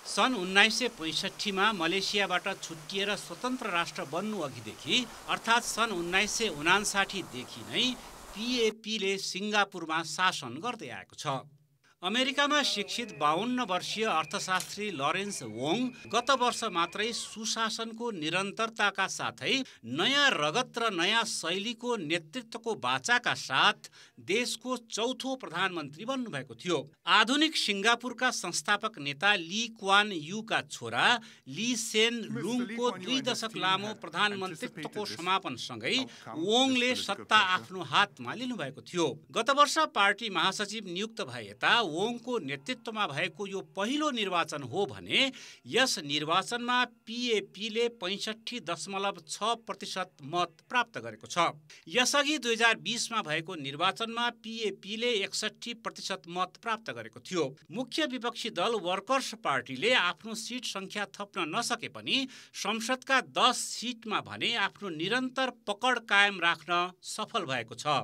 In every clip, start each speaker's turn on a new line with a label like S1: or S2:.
S1: सन् 1965 मा मलेसियाबाट छुट्टिएर स्वतन्त्र राष्ट्र बन्नु अघिदेखि अर्थात् सन् 1959 देखि नै पीएपीले सिङ्गापुरमा शासन गर्दै आएको छ। अमेरिकामा शिक्षित 52 वर्षीय अर्थशास्त्री लरेन्स वोङ गत वर्ष मात्रै सुशासनको निरन्तरताका साथै नयाँ रगत र नयाँ शैलीको नेतृत्वको बाचाका साथ देशको चौथो प्रधानमन्त्री बन्नुभएको थियो। आधुनिक सिङ्गापुरका संस्थापक नेता ली क्वान यूका छोरा ली सेन लुङको 2 दशक लामो प्रधानमन्त्रीत्वको समापनसँगै वोङले सत्ता आफ्नो हातमा लिनुभएको थियो। गत वर्ष पार्टी महासचिव नियुक्त भए यता वोङको नेतृत्वमा भएको यो पहिलो निर्वाचन हो भने यस निर्वाचनमा पीएपीले 65.6% मत प्राप्त गरेको छ। यसअघि 2020 मा भएको निर्वाचनमा पीएपीले 61% मत प्राप्त गरेको थियो। मुख्य विपक्षी दल वर्कर्स पार्टीले आफ्नो सिट संख्या थप्न नसके पनि संसदका 10 सिटमा भने आफ्नो निरन्तर पकड कायम राख्न सफल भएको छ।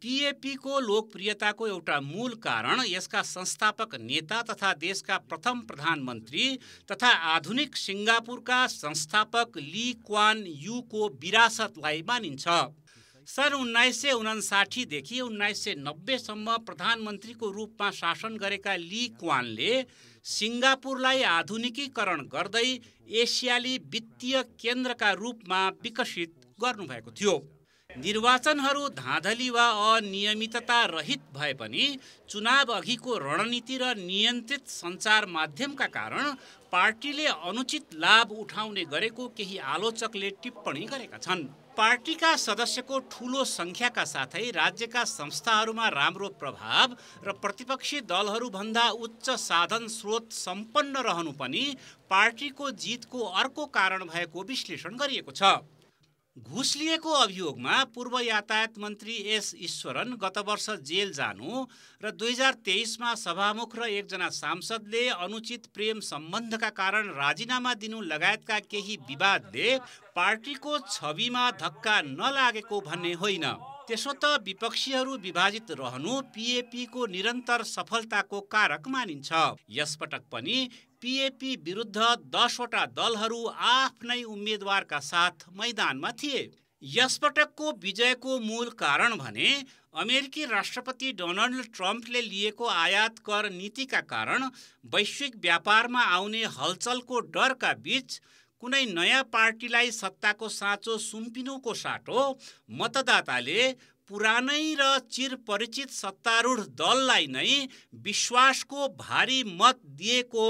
S1: पीएपीको लोकप्रियताको एउटा मूल कारण यसका संस्थापक नेता तथा देशका प्रथम प्रधानमन्त्री तथा आधुनिक सिङ्गापुरका संस्थापक ली क्वान यूको विरासतलाई मानिन्छ। सन् 1959 देखि 1990 सम्म प्रधानमन्त्रीको रूपमा शासन गरेका ली क्वानले सिङ्गापुरलाई आधुनिकीकरण गर्दै एसियाली वित्तीय केन्द्रका रूपमा विकसित गर्नुभएको थियो। निर्वाचनहरू धाँधली वा अनियमितता रहित भए पनि चुनाव अघिको रणनीति र नियन्त्रित सञ्चार माध्यमका कारण पार्टीले अनुचित लाभ उठाउने गरेको केही आलोचकले टिप्पणी गरेका छन्। पार्टीका सदस्यको ठूलो संख्याका साथै राज्यका संस्थाहरूमा राम्रो प्रभाव र प्रतिपक्षी दलहरूभन्दा उच्च साधन स्रोत सम्पन्न रहनु पनि पार्टीको जितको अर्को कारण भएको विश्लेषण गरिएको छ। घुस लिएको अभियोगमा पूर्व यातायात मन्त्री एस ईश्वरन गत वर्ष जेल जानु र 2023 मा सभामुख र एकजना सांसदले अनुचित प्रेम सम्बन्धका कारण राजीनामा दिनु लगायतका केही विवादले पार्टीको छविमा धक्का नलागेको भन्ने होइन। त्यसो त विपक्षीहरू विभाजित रहनु पीएपीको निरन्तर सफलताको कारक मानिन्छ। यसपटक पनि पीएपी विरुद्ध 10 वटा दलहरू आफ्नै उम्मेदवारका साथ मैदानमा थिए। यसपटकको विजयको मूल कारण भने अमेरिकी राष्ट्रपति डोनाल्ड ट्रम्पले लिएको आयात कर नीतिका कारण वैश्विक व्यापारमा आउने हलचलको डरका बीच कुनै नयाँ पार्टीलाई सत्ताको साँचो सुम्पिनुको साटो मतदाताले पुरानै र चिरपरिचित सत्तारूढ दललाई नै विश्वासको भारी मत दिएको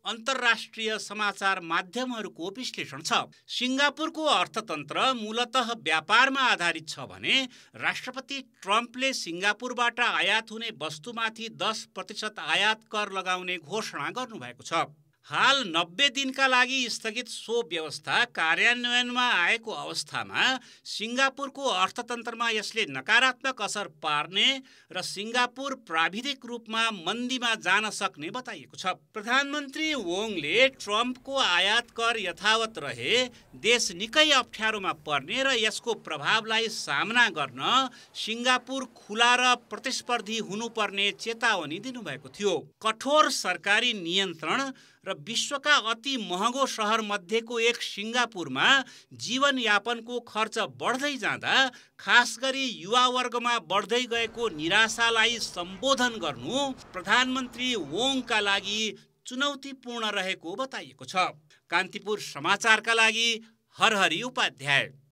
S1: अन्तर्राष्ट्रिय समाचार माध्यमहरूको विश्लेषण छ। सिङ्गापुरको अर्थतन्त्र मूलतः व्यापारमा आधारित छ भने राष्ट्रपति ट्रम्पले सिङ्गापुरबाट आयात हुने वस्तुमाथि 10% आयात कर लगाउने घोषणा गर्नुभएको छ। हाल 90 दिनका लागि स्थगित सो व्यवस्था कार्यान्वयनमा आएको अवस्थामा सिङ्गापुरको अर्थतन्त्रमा यसले नकारात्मक असर पार्ने र सिङ्गापुर प्राविधिक रूपमा मन्दीमा जान सक्ने बताइएको छ। प्रधानमन्त्री वोङले ट्रम्पको आयात कर यथावत रहे देश निकै अप्ठ्यारोमा पर्ने र यसको प्रभावलाई सामना गर्न सिङ्गापुर खुला र प्रतिस्पर्धी हुनुपर्ने चेतावनी दिनुभएको थियो। कठोर सरकारी नियन्त्रण र विश्वका अति महँगो सहर मध्येको एक सिङ्गापुरमा जीवनयापनको खर्च बढ्दै जाँदा खास गरी युवा वर्गमा बढ्दै गएको निराशालाई सम्बोधन गर्नु प्रधानमन्त्री वोङका लागि चुनौतीपूर्ण रहेको बताइएको छ। कान्तिपुर समाचारका लागि हरहरि उपाध्याय।